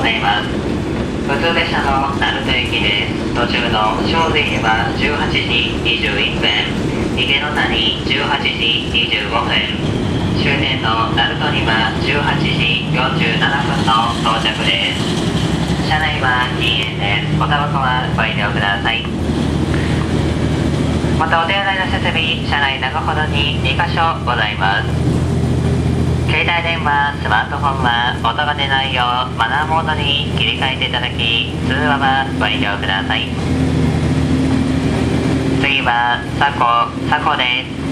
ざいます。普通列車の鳴門駅です。途中の正髄は18時21分、池の谷18時25分、終点の鳴門には18時47分の到着です。車内は禁煙です。おタバコはご遠慮ください。またお手洗いの設備、車内中ほどに2カ所ございます。携帯電話、スマートフォンは音が出ないようマナーモードに切り替えていただき、通話はご遠慮ください。次は佐古です。